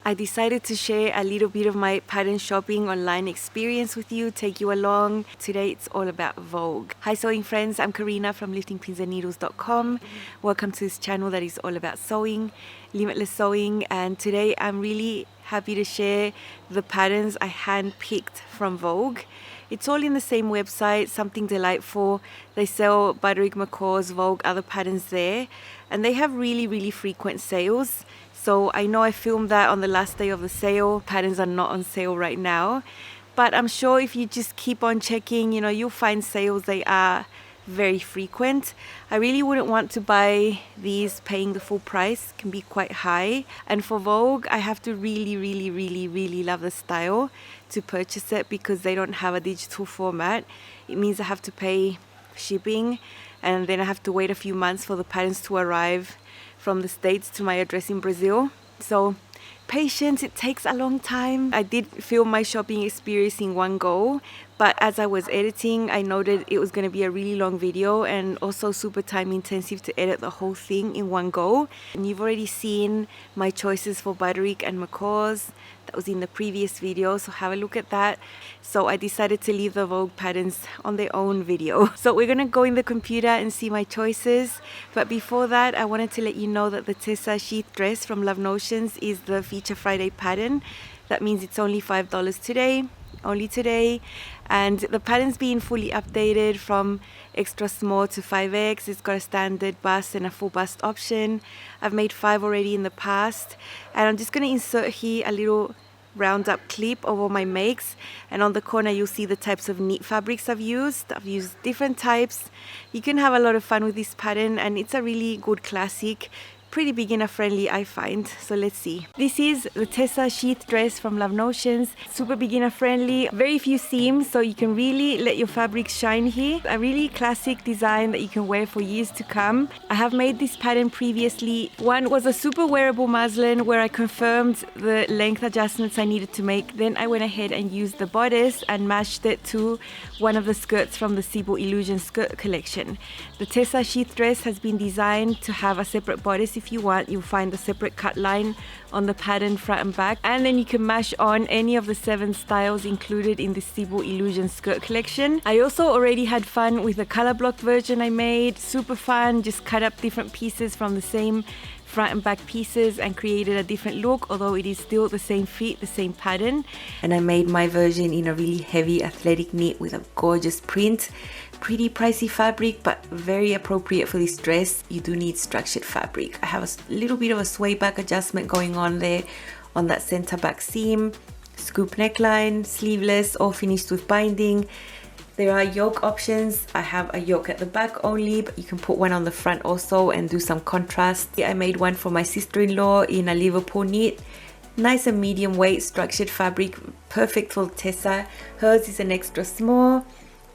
I decided to share a little bit of my pattern shopping online experience with you, take you along. Today it's all about Vogue. Hi sewing friends, I'm Karina from liftingpinsandneedles.com. Welcome to this channel that is all about sewing, limitless sewing, and today I'm really happy to share the patterns I hand-picked from Vogue. It's all in the same website, Something Delightful. They sell Butterick McCaw's Vogue, other patterns there, and they have really frequent sales. So I know I filmed that on the last day of the sale. Patterns are not on sale right now, but I'm sure if you just keep on checking, you'll find sales. They are very frequent. I really wouldn't want to buy these paying the full price. It can be quite high. And for Vogue, I have to really love the style to purchase it because they don't have a digital format. It means I have to pay shipping, and then I have to wait a few months for the patterns to arrive from the States to my address in Brazil. So patience, it takes a long time. I did film my shopping experience in one go, but as I was editing, I noted it was going to be a really long video and also super time intensive to edit the whole thing in one go. And you've already seen my choices for Butterick and McCaw's. That was in the previous video, so have a look at that. So I decided to leave the Vogue patterns on their own video. So we're gonna go in the computer and see my choices. But before that, I wanted to let you know that the Tessa sheath dress from Love Notions is the Feature Friday pattern. That means it's only $5 today, only today. And the pattern's being fully updated from extra small to 5X. It's got a standard bust and a full bust option. I've made 5 already in the past, and I'm just going to insert here a little round up clip of all my makes, and on the corner you'll see the types of knit fabrics I've used. I've used different types. You can have a lot of fun with this pattern, and it's a really good classic. Pretty beginner friendly, I find. So let's see. This is the Tessa sheath dress from Love Notions. Super beginner friendly, very few seams, so you can really let your fabric shine here. A really classic design that you can wear for years to come. I have made this pattern previously. One was a super wearable muslin where I confirmed the length adjustments I needed to make. Then I went ahead and used the bodice and matched it to one of the skirts from the Sibyl Illusion skirt collection. The Tessa sheath dress has been designed to have a separate bodice. If you want, you'll find the separate cut line on the pattern front and back, and then you can mash on any of the 7 styles included in the Sibyl Illusion skirt collection. I also already had fun with the color block version I made. Super fun, just cut up different pieces from the same front and back pieces and created a different look, although it is still the same fit, the same pattern. And I made my version in a really heavy athletic knit with a gorgeous print. Pretty pricey fabric, but very appropriate for this dress. You do need structured fabric. I have a little bit of a sway back adjustment going on there on that center back seam. Scoop neckline, sleeveless, all finished with binding. There are yoke options. I have a yoke at the back only, but you can put one on the front also and do some contrast. I made one for my sister-in-law in a Liverpool knit. Nice and medium weight structured fabric, perfect for Tessa. Hers is an extra small.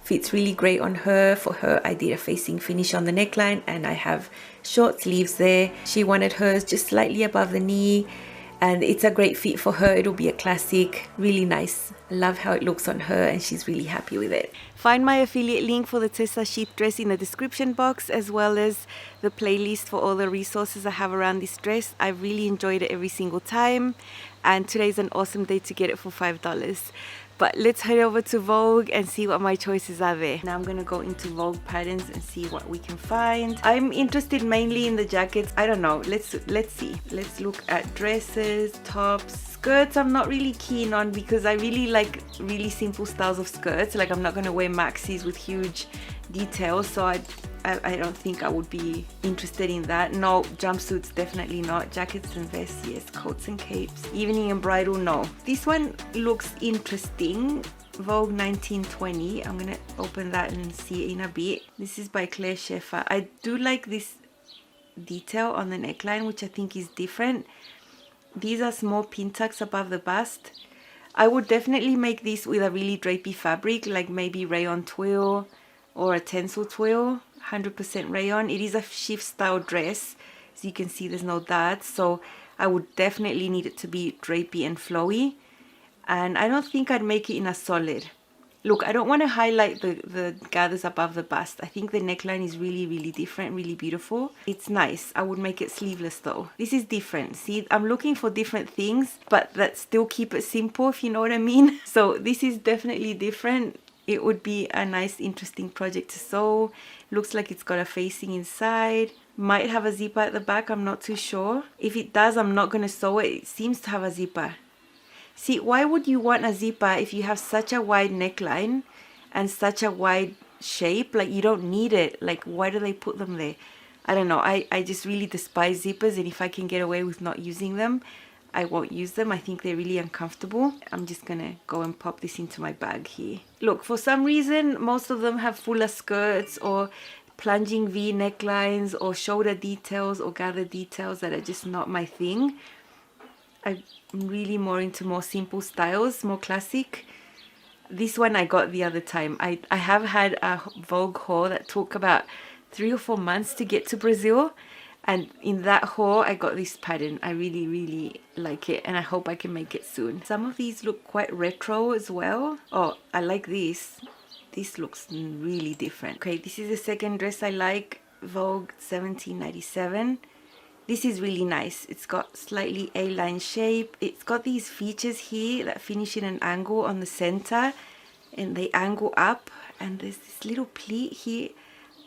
Fits really great on her. For her, I did a facing finish on the neckline, and I have short sleeves there. She wanted hers just slightly above the knee, and it's a great fit for her. It'll be a classic, really nice. I love how it looks on her, and she's really happy with it. Find my affiliate link for the Tessa sheath dress in the description box, as well as the playlist for all the resources I have around this dress. I really enjoyed it every single time, and today's an awesome day to get it for $5. But let's head over to Vogue and see what my choices are there. Now I'm gonna go into Vogue patterns and see what we can find. I'm interested mainly in the jackets. I don't know, let's see. Let's look at dresses, tops, skirts. I'm not really keen on because I really like really simple styles of skirts. Like I'm not gonna wear maxis with huge details, so I don't think I would be interested in that. No, jumpsuits, definitely not. Jackets and vests, yes. Coats and capes. Evening and bridal, no. This one looks interesting. Vogue 1920. I'm gonna open that and see it in a bit. This is by Claire Scheffer. I do like this detail on the neckline, which I think is different. These are small pin tucks above the bust. I would definitely make this with a really drapey fabric, like maybe rayon twill or a tencel twill. 100% rayon. It is a shift style dress, so you can see there's no darts, so I would definitely need it to be drapey and flowy, and I don't think I'd make it in a solid. Look, I don't want to highlight the gathers above the bust. I think the neckline is really, really different, really beautiful. It's nice. I would make it sleeveless though. This is different. See, I'm looking for different things, but that still keep it simple, if you know what I mean. So this is definitely different. It would be a nice, interesting project to sew. Looks like it's got a facing inside. Might have a zipper at the back, I'm not too sure. If it does, I'm not going to sew it. It seems to have a zipper. See, why would you want a zipper if you have such a wide neckline and such a wide shape? Like, you don't need it. Like, why do they put them there? I don't know. I just really despise zippers, and if I can get away with not using them, I won't use them. I think they're really uncomfortable. I'm just gonna go and pop this into my bag here. Look, for some reason, most of them have fuller skirts or plunging V necklines or shoulder details or gather details that are just not my thing. I'm really more into more simple styles, more classic. This one I got the other time. I have had a Vogue haul that took about 3 or 4 months to get to Brazil, and in that haul I got this pattern. I really, really like it, and I hope I can make it soon. Some of these look quite retro as well. Oh, I like this. This looks really different. Okay, this is the second dress I like, Vogue 1797. This is really nice. It's got slightly A-line shape. It's got these features here that finish in an angle on the center, and they angle up, and there's this little pleat here.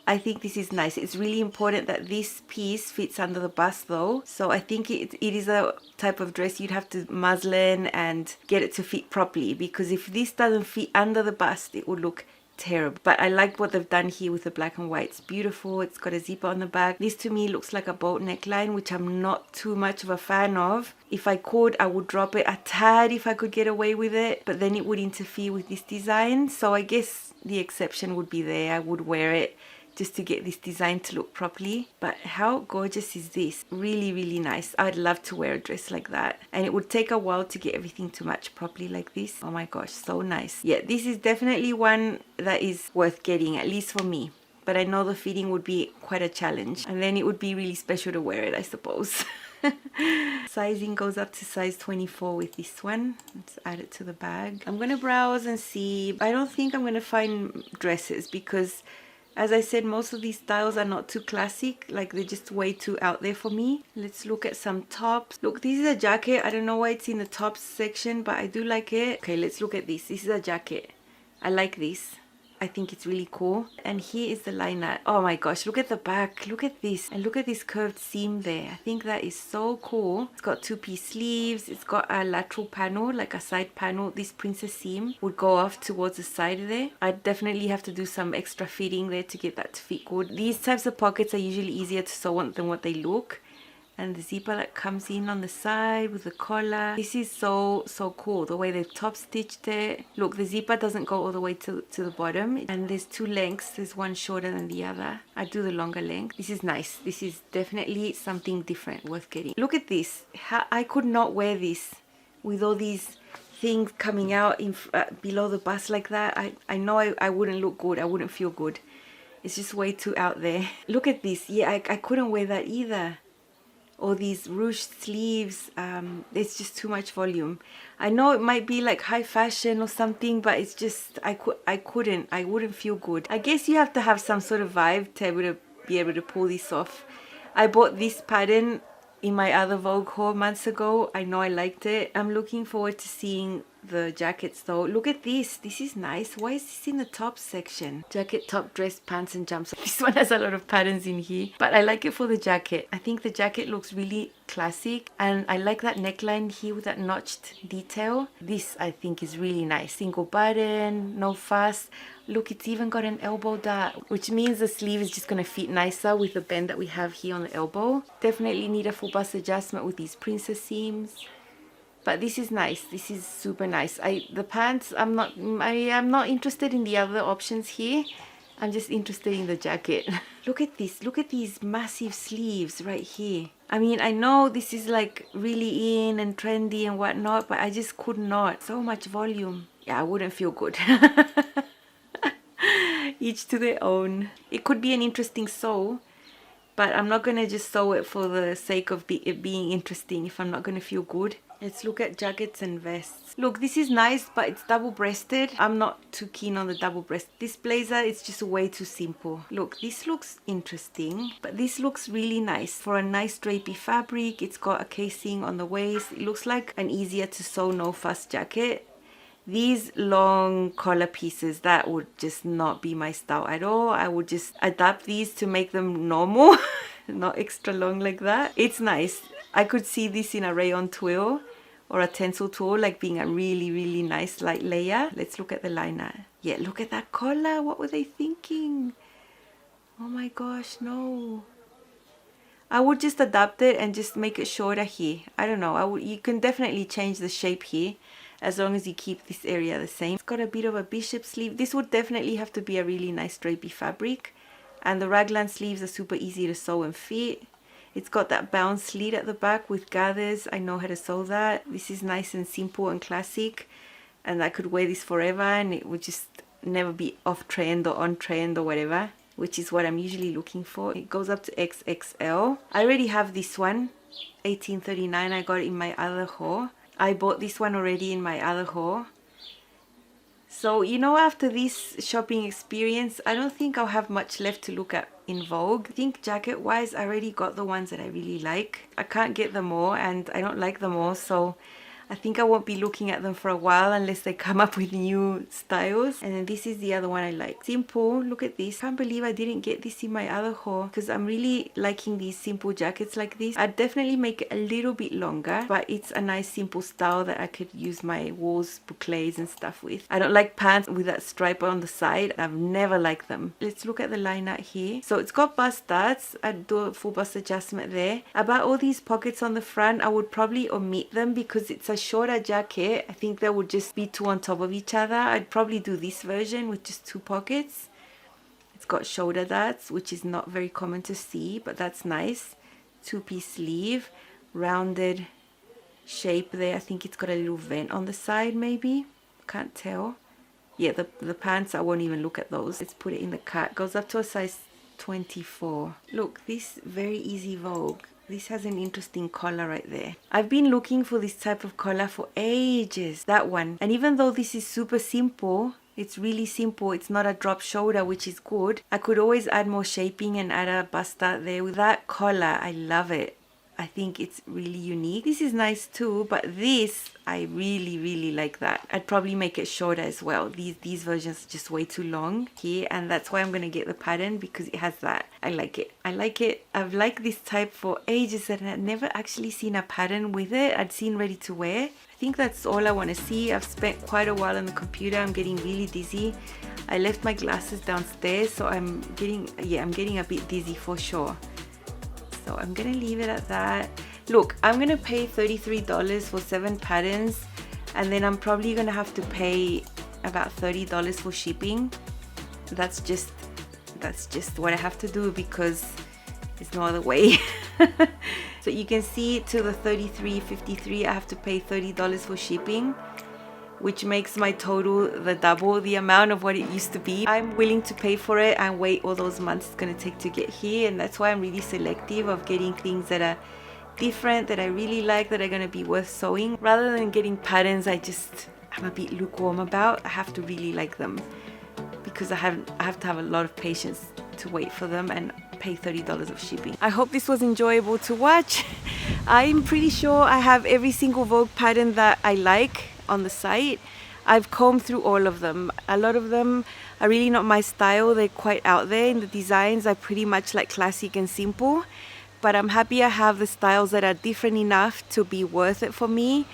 I think this is nice. It's really important that this piece fits under the bust though. So I think it is a type of dress you'd have to muslin and get it to fit properly, because if this doesn't fit under the bust, it would look terrible. But I like what they've done here with the black and white. It's beautiful. It's got a zipper on the back. This to me looks like a boat neckline, which I'm not too much of a fan of. If I could, I would drop it a tad if I could get away with it, but then it would interfere with this design. So I guess the exception would be there. I would wear it just to get this design to look properly. But how gorgeous is this? Really, really nice. I'd love to wear a dress like that, and it would take a while to get everything to match properly like this. Oh my gosh, so nice. Yeah, this is definitely one that is worth getting, at least for me, but I know the fitting would be quite a challenge, and then it would be really special to wear it, I suppose. Sizing goes up to size 24 with this one. Let's add it to the bag. I'm gonna browse and see. I don't think I'm gonna find dresses, because as I said, most of these styles are not too classic. Like, they're just way too out there for me. Let's look at some tops. Look, this is a jacket. I don't know why it's in the tops section, but I do like it. Okay, let's look at this. This is a jacket. I like this. I think it's really cool. And here is the liner. Oh my gosh, look at the back. Look at this. And look at this curved seam there. I think that is so cool. It's got two-piece sleeves. It's got a lateral panel, like a side panel. This princess seam would go off towards the side there. I'd definitely have to do some extra fitting there to get that to fit good. These types of pockets are usually easier to sew on than what they look. And the zipper that comes in on the side with the collar. This is so cool, the way they've top stitched it. Look, the zipper doesn't go all the way to the bottom, and there's two lengths. There's one shorter than the other. I do the longer length. This is nice. This is definitely something different, worth getting. Look at this. I could not wear this with all these things coming out in below the bust like that. I know I wouldn't look good. I wouldn't feel good. It's just way too out there. Look at this. Yeah, I couldn't wear that either. Or these ruched sleeves. It's just too much volume. I know it might be like high fashion or something, but it's just I wouldn't feel good. I guess you have to have some sort of vibe to be able to pull this off. I bought this pattern in my other Vogue haul months ago. I know I liked it. I'm looking forward to seeing the jackets though. Look at this. This is nice. Why is this in the top section? Jacket, top, dress, pants and jumps. This one has a lot of patterns in here, but I like it for the jacket. I think the jacket looks really classic, and I like that neckline here with that notched detail. This I think is really nice. Single button, no fuss. Look, it's even got an elbow dart, which means the sleeve is just going to fit nicer with the bend that we have here on the elbow. Definitely need a full bust adjustment with these princess seams. But this is nice. This is super nice. The pants, I am not interested in the other options here. I'm just interested in the jacket. Look at this. Look at these massive sleeves right here. I mean, I know this is like really in and trendy and whatnot, but I just could not. So much volume. Yeah, I wouldn't feel good. Each to their own. It could be an interesting sew, but I'm not going to just sew it for the sake of it being interesting if I'm not going to feel good. Let's look at jackets and vests. Look, this is nice, but it's double-breasted. I'm not too keen on the double-breast. This blazer, it's just way too simple. Look, this looks interesting, but this looks really nice. For a nice drapey fabric, it's got a casing on the waist. It looks like an easier to sew, no fuss jacket. These long collar pieces, that would just not be my style at all. I would just adapt these to make them normal, not extra long like that. It's nice. I could see this in a rayon twill or a tencel twill, like being a really, really nice light layer. Let's look at the liner. Yeah, look at that collar. What were they thinking? Oh my gosh, no. I would just adapt it and just make it shorter here. I don't know. You can definitely change the shape here as long as you keep this area the same. It's got a bit of a bishop sleeve. This would definitely have to be a really nice drapey fabric. And the raglan sleeves are super easy to sew and fit. It's got that bound slit at the back with gathers. I know how to sew that. This is nice and simple and classic. And I could wear this forever and it would just never be off trend or on trend or whatever, which is what I'm usually looking for. It goes up to XXL. I already have this one, $18.39. I got it in my other haul. I bought this one already in my other haul. So, you know, after this shopping experience, I don't think I'll have much left to look at in Vogue. I think jacket-wise, I already got the ones that I really like. I can't get them all, and I don't like them all, so I think I won't be looking at them for a while unless they come up with new styles. And then this is the other one I like. Simple, look at this. Can't believe I didn't get this in my other haul because I'm really liking these simple jackets like this. I'd definitely make it a little bit longer, but it's a nice simple style that I could use my walls, bouclés and stuff with. I don't like pants with that stripe on the side. I've never liked them. Let's look at the liner here. So it's got bust studs. I'd do a full bust adjustment there. About all these pockets on the front, I would probably omit them because it's a shorter jacket. I think they would just be two on top of each other. I'd probably do this version with just two pockets. It's got shoulder darts, which is not very common to see, but that's nice. Two-piece sleeve, rounded shape there. I think it's got a little vent on the side maybe. Can't tell. Yeah, the pants, I won't even look at those. Let's put it in the cart. Goes up to a size 24. Look, this very easy Vogue. This has an interesting collar right there. I've been looking for this type of collar for ages. That one. And even though this is super simple, it's really simple. It's not a drop shoulder, which is good. I could always add more shaping and add a bust start there. With that collar, I love it. I think it's really unique. This is nice too, but this, I really, really like that. I'd probably make it shorter as well. These versions are just way too long here, and that's why I'm going to get the pattern because it has that. I like it. I like it. I've liked this type for ages and I'd never actually seen a pattern with it. I'd seen ready to wear. I think that's all I want to see. I've spent quite a while on the computer. I'm getting really dizzy. I left my glasses downstairs, so I'm getting a bit dizzy for sure. So I'm gonna leave it at that. Look, I'm gonna pay $33 for 7 patterns, and then I'm probably gonna have to pay about $30 for shipping. That's just what I have to do because there's no other way. So you can see to the $33.53 I have to pay $30 for shipping, which makes my total the double the amount of what it used to be. I'm willing to pay for it and wait all those months it's going to take to get here, and that's why I'm really selective of getting things that are different, that I really like, that are going to be worth sewing. Rather than getting patterns I'm a bit lukewarm about, I have to really like them because I have to have a lot of patience to wait for them and pay $30 of shipping. I hope this was enjoyable to watch. I'm pretty sure I have every single Vogue pattern that I like on the site. I've combed through all of them. A lot of them are really not my style. They're quite out there in the designs. I pretty much like classic and simple, but I'm happy I have the styles that are different enough to be worth it for me,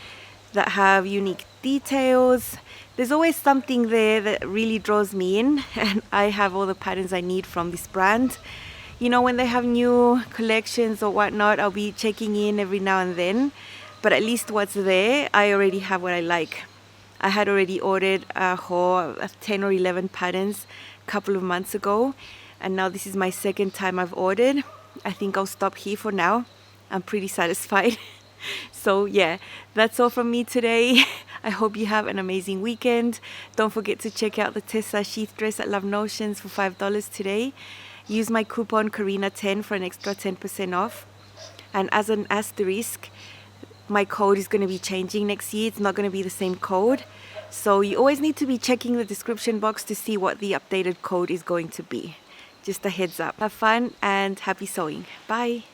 that have unique details. There's always something there that really draws me in, and I have all the patterns I need from this brand. You know, when they have new collections or whatnot, I'll be checking in every now and then. But at least what's there, I already have what I like. I had already ordered a haul of 10 or 11 patterns a couple of months ago, and now this is my second time I've ordered. I think I'll stop here for now. I'm pretty satisfied. So yeah, that's all from me today. I hope you have an amazing weekend. Don't forget to check out the Tessa sheath dress at Love Notions for $5 today. Use my coupon Karina10 for an extra 10% off. And as an asterisk, my code is going to be changing next year. It's not going to be the same code. So you always need to be checking the description box to see what the updated code is going to be. Just a heads up. Have fun and happy sewing. Bye.